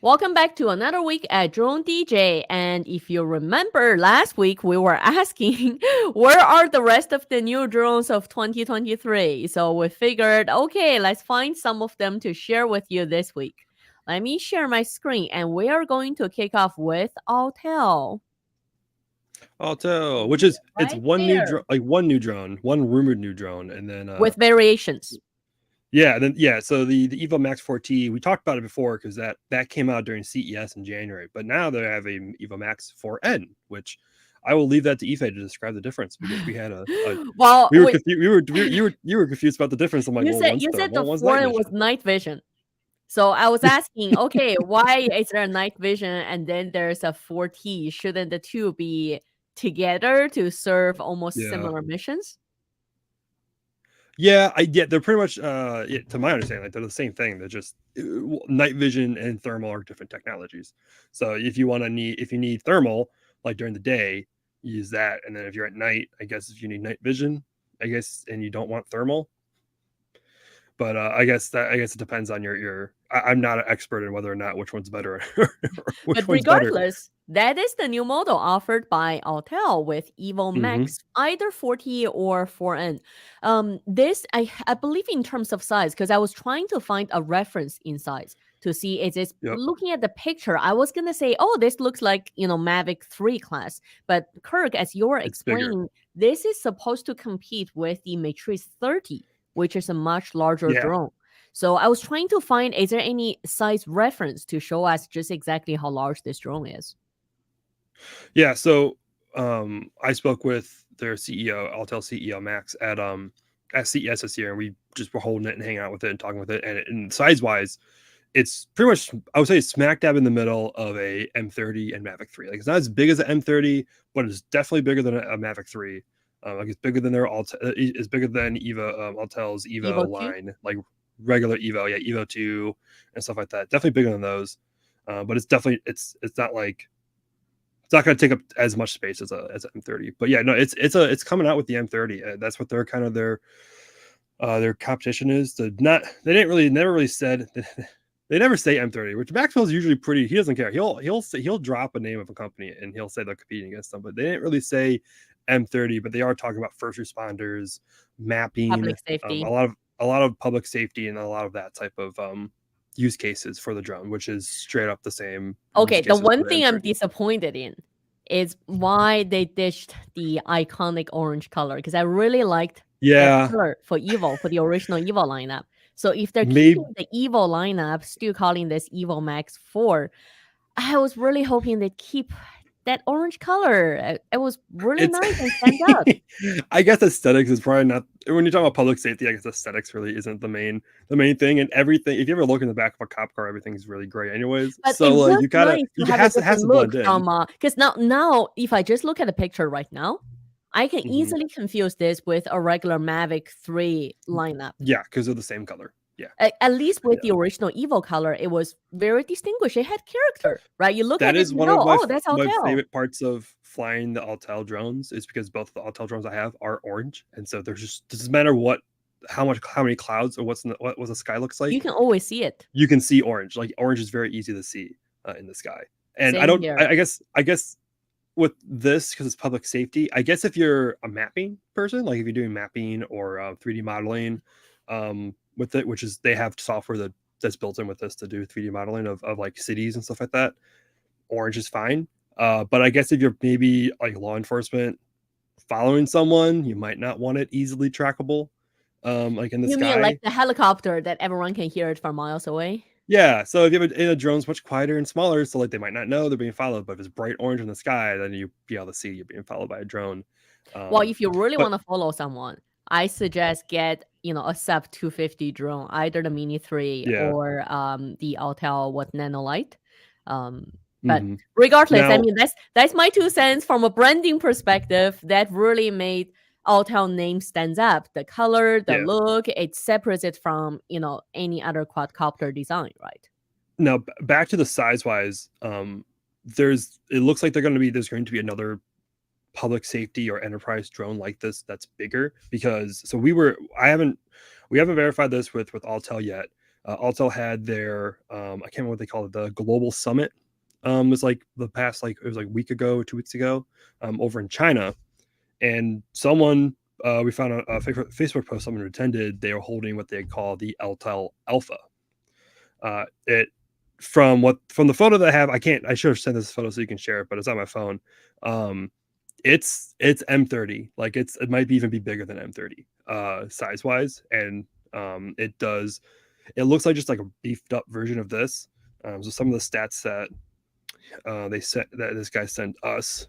Welcome back to another week at DroneDJ. And if you remember last week, we were asking where are the rest of the new drones of 2023? So we figured, okay, let's find some of them to share with you this week. Let me share my screen and we are going to kick off with Autel. Alto, which is it's Right one new there. one new drone, one rumored new drone, and then With variations. so the Evo Max 4T, we talked about it before because that came out during CES in January, but now they have a Evo Max 4N, which I will leave that to Ife to describe the difference because we had a Well, we were wait, confused. You were confused about the difference. I'm like, well, one's you said the thermal, one's night foreign vision. was night vision. So I was asking, okay, why is there a night vision and then there's a 4T? Shouldn't the two be together to serve almost Yeah, similar missions? yeah, they're pretty much to my understanding, like they're the same thing. They're just night vision and thermal are different technologies. So if you need thermal like during the day, you use that, and then if you're at night, I guess if you need night vision, I guess, and you don't want thermal, but I guess it depends on I'm not an expert in whether or not which one's better or But which one's better. regardless, that is the new model offered by Autel with Evo Hmm. Max, either 4T or 4N. This I believe in terms of size, because I was trying to find a reference in size to see is this Yep, looking at the picture. I was gonna say, oh, this looks like Mavic 3 class, but Kirk, as you're it's bigger. explaining, this is supposed to compete with the Matrix 30, which is a much larger Yeah, drone. So I was trying to find, is there any size reference to show us just exactly how large this drone is? yeah. So I spoke with their CEO, Altel CEO Max at CES this year, and we just were holding it and hanging out with it and talking with it. And size wise, it's pretty much, I would say, smack dab in the middle of a M30 and Mavic 3. Like, it's not as big as an M30, but it's definitely bigger than a Mavic 3. Like, it's bigger than it's bigger than Altel's Evo Evo 2? line, like regular Evo, yeah, Evo 2 and stuff like that. Definitely bigger than those. But it's definitely it's not like it's not going to take up as much space as a M30. But yeah, no, it's coming out with the M30. That's what their kind of their competition is. To not they didn't really never really said they never say M30, which Maxwell's usually pretty. He doesn't care. He'll drop a name of a company and he'll say they're competing against them. But they didn't really say M30. But they are talking about first responders, mapping, Public safety. a lot of public safety, and a lot of that type of use cases for the drone, which is straight up the same use Okay, the cases one for the thing I'm M30. disappointed in is why they ditched the iconic orange color, because I really liked that Yeah, color for Evo, for the original Evo lineup. So if they're maybe keeping the Evo lineup, still calling this Evo Max 4, I was really hoping they'd keep that orange color. It was really it's nice and stands out. I guess aesthetics is probably not when you're talking about public safety. I guess aesthetics really isn't the main thing, and everything. If you ever look in the back of a cop car, everything's really gray anyways, But so it like was you gotta nice to you have a has different to look blend in. from because now if I just look at the picture right now, I can Hmm. easily confuse this with a regular Mavic 3 lineup. Yeah, because they're the same color. Yeah, At least with the yeah, original Evo color, it was very distinguished. It had character, right? You look that at it, is you one of know, oh, that's my Autel. favorite parts of flying the Autel drones is because both the Autel drones I have are orange, and so there's just doesn't matter how many clouds or what the sky looks You like, can always see it. you can see orange. Like orange is very easy to see in the sky. And I Same don't. here. I guess with this because it's public safety. I guess if you're a mapping person, like if you're doing mapping or 3D modeling, with it, which is they have software that's built in with this to do 3D modeling of like cities and stuff like that. Orange is fine. But I guess if you're maybe like law enforcement following someone, you might not want it easily trackable, like in the You mean like sky. the helicopter that everyone can hear it from miles away? Yeah, so if you have a drone's much quieter and smaller, so like they might not know they're being followed, but if it's bright orange in the sky, then you be able to see you're being followed by a drone. Well, Um, if you really but want to follow someone, I suggest get a sub 250 drone, either the Mini 3 yeah, or the Autel what Nanolite. Um, but hmm regardless, I now mean that's my 2 cents from a branding perspective. That really made Autel name stands up. The color, the yeah, look, it separates it from any other quadcopter design, right? now back to the size wise, it looks like there's going to be another public safety or enterprise drone like this that's bigger because so we haven't verified this with Alltel yet, Altel had their I can't remember what they called it, the Global Summit. It was like the past, like it was like a week ago, 2 weeks ago, over in China, and someone we found a Facebook post, someone who attended. They were holding what they call the Altel Alpha. It from the photo that I have, I should have sent this photo so you can share it, but it's on my phone. It's M30, like it might even be bigger than M30 size wise, and it looks like just like a beefed up version of this. So some of the stats that that this guy sent us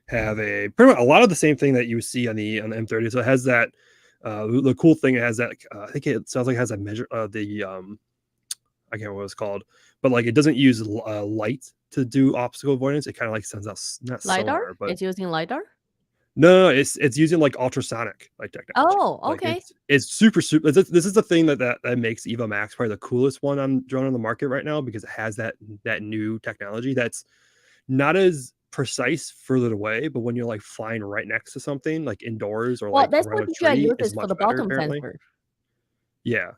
have pretty much a lot of the same thing that you see on the M30. So it has that the cool thing, it has that I think it sounds like it has a measure I can't remember what it's called, but like it doesn't use light to do obstacle avoidance. It kind of like sends out not LiDAR? sonar, but It's using LiDAR? no, it's using like ultrasonic like technology. Oh, Like okay. it's super. This is the thing that makes Evo Max probably the coolest one on drone on the market right now, because it has that new technology that's not as precise further away, but when you're like flying right next to something like indoors or Well, like that's around what a DJI tree is uses for much the better bottom apparently. sensor. Yeah.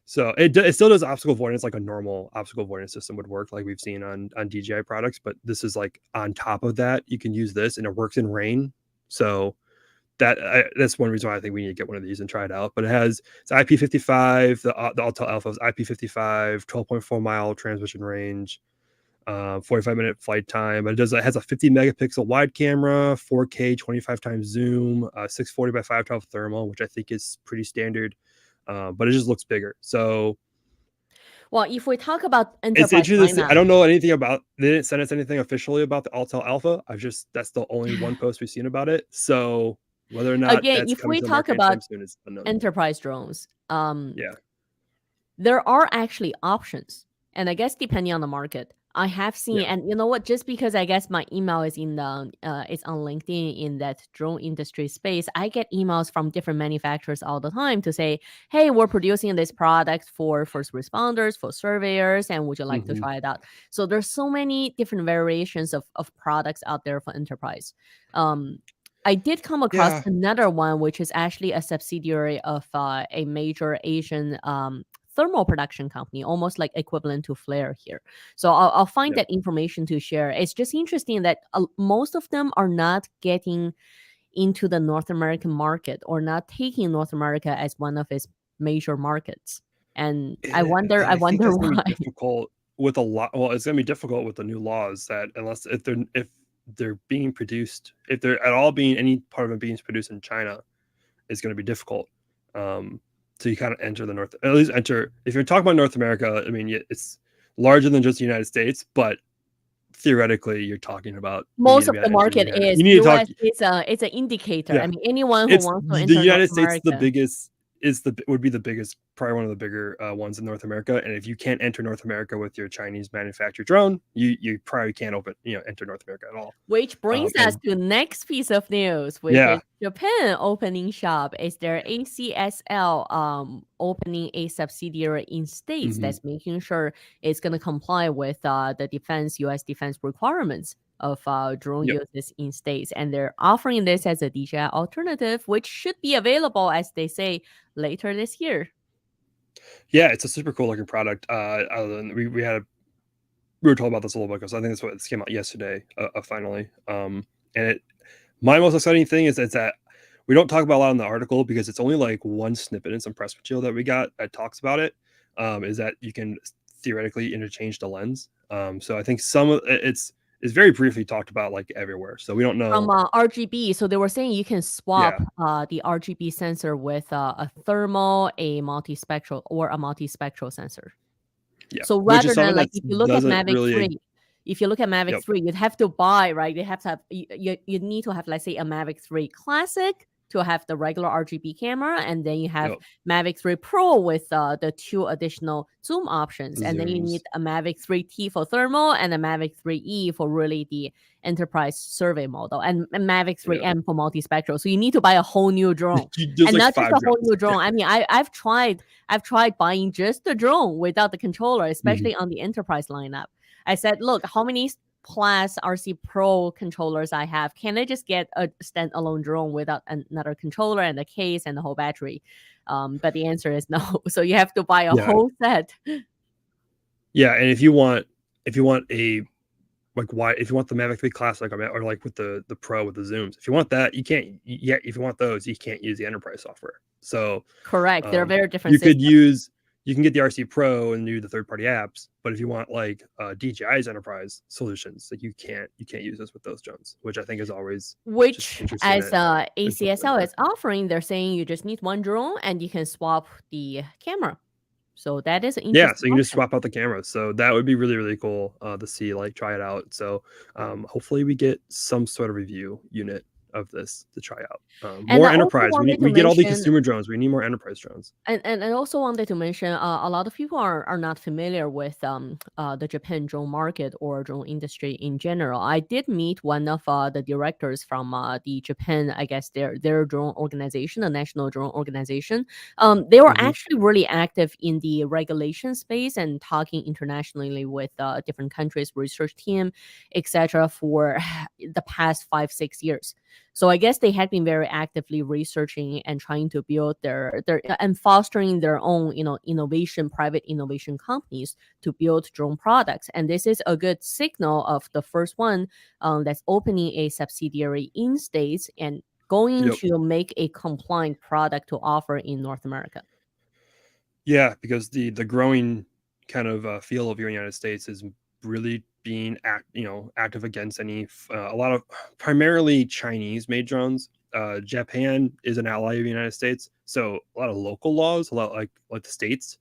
So it still does obstacle avoidance like a normal obstacle avoidance system would work, like we've seen on DJI products, but this is like on top of that. You can use this and it works in rain. So that's one reason why I think we need to get one of these and try it out. But it's IP55. The Altel Alpha is IP55, 12.4 mile transmission range, 45-minute flight time. But it has a 50 megapixel wide camera, 4K 25 times zoom, 640 by 512 thermal, which I think is pretty standard. But it just looks bigger. So well, if we talk about it's enterprise interesting. I lineup, don't know anything about. They didn't send us anything officially about the Altel Alpha. That's the only one post we've seen about it. So whether or not again, that's if coming we to the talk market about anytime soon is unknown. enterprise drones, Yeah. there are actually options, and I guess depending on the market, I have seen, Yeah. and you know what? Just because I guess my email is it's on LinkedIn in that drone industry space, I get emails from different manufacturers all the time to say, "Hey, we're producing this product for first responders, for surveyors, and would you like to try it out?" So there's so many different variations of products out there for enterprise. I did come across Yeah. another one, which is actually a subsidiary of a major Asian thermal production company, almost like equivalent to Flare here. So I'll find Yeah. that information to share. It's just interesting that most of them are not getting into the North American market or not taking North America as one of its major markets. And I wonder I think that's gonna why. be difficult with a lot. Well, it's gonna be difficult with the new laws that if they're being produced, if they're at all being any part of it being produced in China, is going to be difficult. So you kind of enter at least enter. If you're talking about North America, I mean, it's larger than just the United States, but theoretically, you're talking about Most of the market is You need to talk. US. It's an indicator. Yeah, I mean, anyone who it's wants to the enter North United States. America. Would be the biggest, probably one of the bigger ones in North America. And if you can't enter North America with your Chinese manufactured drone, you probably can't enter North America at all. Which brings us to next piece of news, which is Japan opening shop. Is their ACSL opening a subsidiary in states that's making sure it's going to comply with the U.S. defense requirements of drone uses in states, and they're offering this as a DJI Alternative, which should be available, as they say, later this year. Yeah, it's a super cool looking product. We were told about this a little bit because I think that's what came out yesterday, finally. And my most exciting thing is that we don't talk about a lot in the article because it's only like one snippet in some press material that we got that talks about it. Is that you can theoretically interchange the lens. So I think some of it's very briefly talked about like everywhere. So we don't know from RGB. So they were saying you can swap the RGB sensor with a thermal, a multispectral, or a multispectral sensor. Yeah. So rather than like if you look at Mavic 3, you'd have to buy, right? You have to have you need to have, let's say, a Mavic 3 Classic to have the regular RGB camera, and then you have Mavic 3 Pro with the 2 additional zoom options, and then you need a Mavic 3T for thermal and a Mavic 3E for really the enterprise survey model, and Mavic 3M for multispectral. So you need to buy a whole new drone, and not just a whole new drone. I mean, I've tried buying just the drone without the controller, especially on the enterprise lineup. I said, look, how many plus RC Pro controllers I have, can I just get a standalone drone without another controller and a case and the whole battery? But the answer is no. So you have to buy a Yeah. whole set. Yeah, and if you want a like why if you want the Mavic 3 Classic or like with the Pro with the zooms, if you want that, you can't. Yeah, if you want those, you can't use the enterprise software. So Correct. They're very different you could systems. you can get the RC Pro and do the third party apps, but if you want like DJI's enterprise solutions, like you can't use this with those drones, which I think is always just Which, interesting as that they put them in ACSL there. is offering, they're saying you just need one drone and you can swap the camera. So that is an Yeah, interesting so you can just option. swap out the cameras. So that would be really, really cool to see, like try it out. So hopefully we get some sort of review unit of this to try out. And More I also enterprise. wanted to We get all the mention, consumer drones. We need more enterprise drones. and I also wanted to mention, a lot of people are not familiar with the Japan drone market or drone industry in general. I did meet one of the directors from the Japan, I guess their drone organization, the National Drone Organization. They were Mhm. actually really active in the regulation space and talking internationally with different countries, research team, etc. for the past 5-6 years. So I guess they had been very actively researching and trying to build their and fostering their own, innovation, private innovation companies to build drone products. And this is a good signal of the first one that's opening a subsidiary in States and going Yep. to make a compliant product to offer in North America. Yeah, because the growing kind of feel of your United States is really being active against a lot of primarily Chinese made drones. Japan is an ally of the United States, so a lot of local laws, a lot like the states,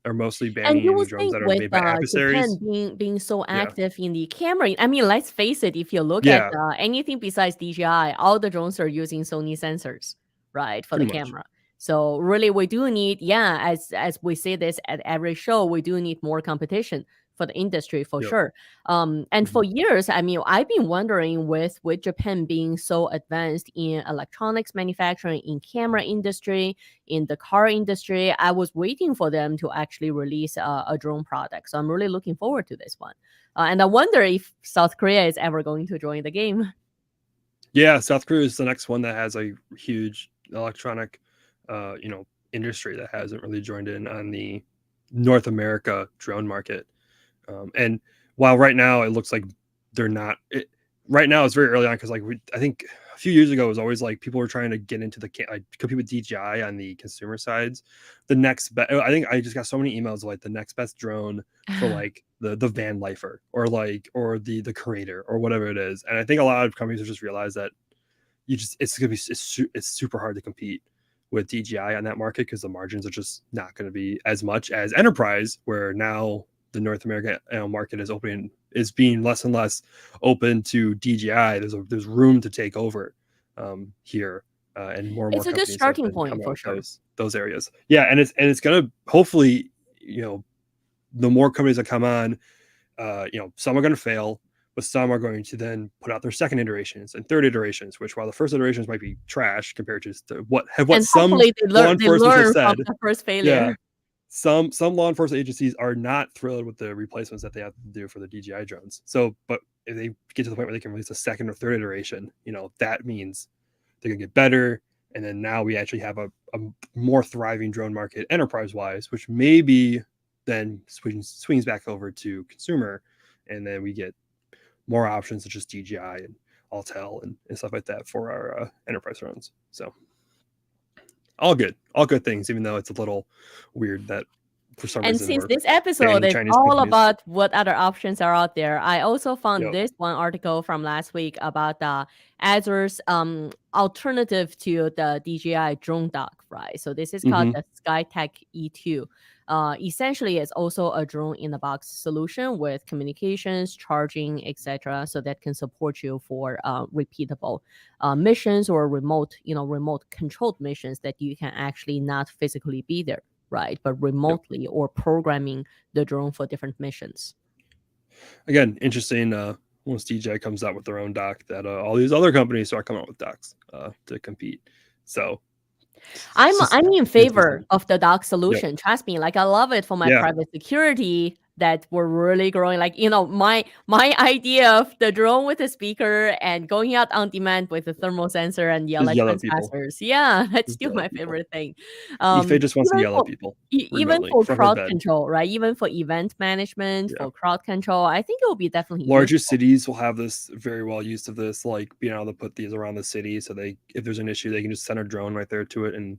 are mostly And banning you any would drones think that are with made by Japan adversaries. being so Yeah, active in the camera, I mean, let's face it, if you look at yeah, anything besides DJI, all the drones are using Sony sensors, right, for the pretty much. camera. So really, we do need, yeah, as we say this at every show, we do need more competition for the industry for Yep. sure. And Mhm. for years, I mean, I've been wondering with Japan being so advanced in electronics manufacturing, in camera industry, in the car industry, I was waiting for them to actually release a drone product. So I'm really looking forward to this one. And I wonder if South Korea is ever going to join the game. Yeah, South Korea is the next one that has a huge electronic, industry that hasn't really joined in on the North America drone market. And while right now it looks like they're not, right now it's very early on because I think a few years ago it was always like people were trying to get into compete with DJI on the consumer sides. I think I just got so many emails of like the next best drone for like the van lifer or the creator or whatever it is. And I think a lot of companies have just realized that it's super hard to compete with DJI on that market because the margins are just not going to be as much as enterprise, where now the North American market is being less and less open to DJI. There's room to take over here, and more It's a good companies have starting been point coming out for with sure. those areas. Yeah, and it's gonna hopefully, the more companies that come on, some are going to fail, but some are going to then put out their second iterations and third iterations, which while the first iterations might be trash compared to what And some hopefully law they enforcement have learn from said. the first Yeah, failure. some law enforcement agencies are not thrilled with the replacements that they have to do for the DJI drones. So, but if they get to the point where they can release a second or third iteration, that means they're gonna get better. And then now we actually have a more thriving drone market enterprise wise, which maybe then swings back over to consumer, and then we get more options such as DJI and Altel and stuff like that for our enterprise drones. So all good things, even though it's a little weird that for some And reason since we're this episode banning is Chinese all companies. about what other options are out there, I also found Yep. this one article from last week about Azur's alternative to the DJI drone dock, right? So this is called Mm-hmm. the SkyTech E2. Essentially, it's also a drone in a box solution with communications, charging, etc., so that can support you for repeatable missions or remote controlled missions that you can actually not physically be there, right? But Yep. remotely or programming the drone for different missions. Again, interesting. Once DJI comes out with their own dock, that all these other companies start coming out with docks to compete. So I'm it's just I'm in interesting. favor of the dock Yep. solution. Trust me, like I love it for my Yeah. private security. that were really growing. Like, my idea of the drone with a speaker and going out on demand with a thermal sensor and Just light yell at people. transducers. Yeah, that's Just still yell my at people. favorite thing. Ife just wants to Even yell for at people even remotely for from her crowd bed. control, right? Even for event management, Yeah. for crowd control, I think it will be definitely Larger useful. cities will have this very well used of this, like being able to put these around the city, so if there's an issue, they can just send a drone right there to it and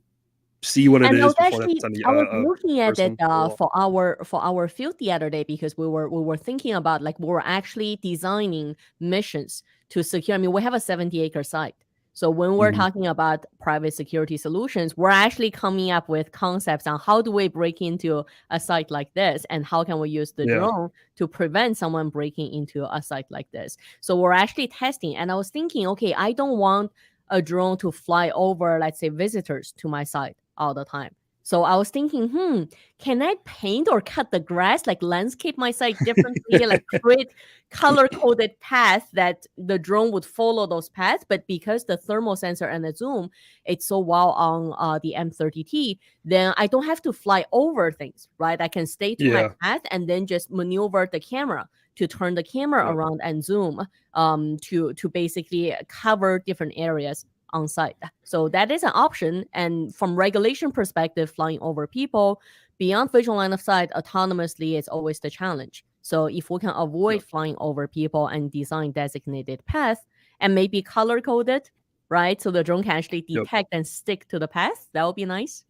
see what it And is before they have to send I was a looking at it person. Follow up. for our field the other day, because we were thinking about, like, we were actually designing missions to secure. I mean, we have a 70-acre site. So when we're Mhm. talking about private security solutions, we're actually coming up with concepts on how do we break into a site like this, and how can we use the Yeah. drone to prevent someone breaking into a site like this. So we're actually testing, and I was thinking, okay, I don't want a drone to fly over, let's say, visitors to my site all the time. So I was thinking, can I paint or cut the grass, like landscape my site differently, like create color-coded paths that the drone would follow those paths. But because the thermal sensor and the zoom, it's so well on the M30T, then I don't have to fly over things, right? I can stay to my Yeah. path and then just maneuver the camera to turn the camera Yep. around and zoom to basically cover different areas on site. So that is an option. And from regulation perspective, flying over people beyond visual line of sight autonomously is always the challenge. So if we can avoid Yep. flying over people and design designated paths and maybe color code it, right? So the drone can actually Yep. detect and stick to the path. That would be nice.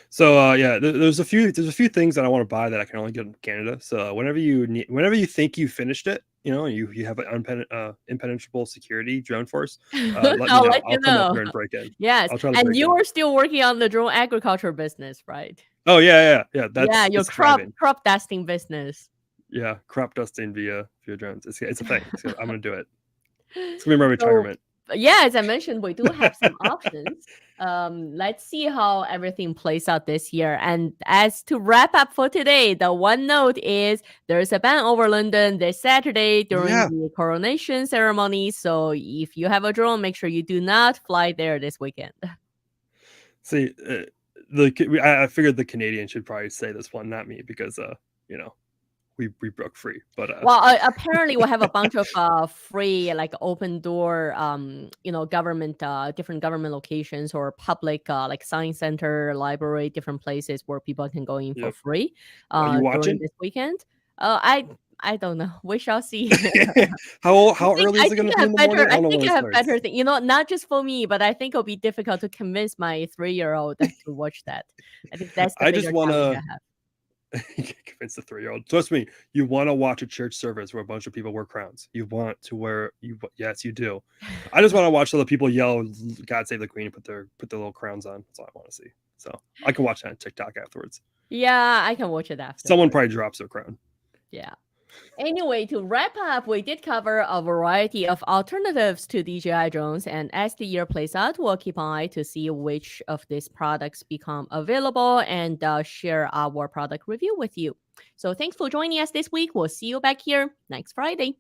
So yeah, there's a few things that I want to buy that I can only get in Canada. So whenever you think you finished it, you have an impenetrable security drone force, let me I'll know. let you I'll come up know. there and break in. Yes. I'll try to And break you in. are still working on the drone agriculture business, right? Oh yeah. Yeah, That's your it's thriving. crop dusting business. Yeah, crop dusting via drones. It's a thing. I'm gonna do it. It's gonna be my So, retirement. yeah, as I mentioned, we do have some options. Let's see how everything plays out this year. And as to wrap up for today, the one note is there's a ban over London this Saturday during Yeah. the coronation ceremony. So if you have a drone, make sure you do not fly there this weekend. See, I figured the Canadian should probably say this one, not me, because you know, we broke free. But Well, apparently we have a bunch of free, like, open door, government, different government locations or public, like science center, library, different places where people can go in for yep. free Are you during watching? this weekend. I don't know. We shall see. How early I is it think going to I be have in the better. morning? I I don't know think when I it have better starts. thing. Not just for me, but I think it'll be difficult to convince my 3-year-old to watch that. I think that's the I just bigger want challenge I to have. convince the 3-year-old. Trust me, you want to watch a church service where a bunch of people wear crowns. You want to wear yes, you do. I just want to watch other people yell "God save the Queen" and put their little crowns on. That's all I want to see. So I can watch that on TikTok afterwards. Yeah, I can watch it after. Someone probably drops their crown. Yeah. Anyway, to wrap up, we did cover a variety of alternatives to DJI drones, and as the year plays out, we'll keep an eye to see which of these products become available and share our product review with you. So thanks for joining us this week. We'll see you back here next Friday.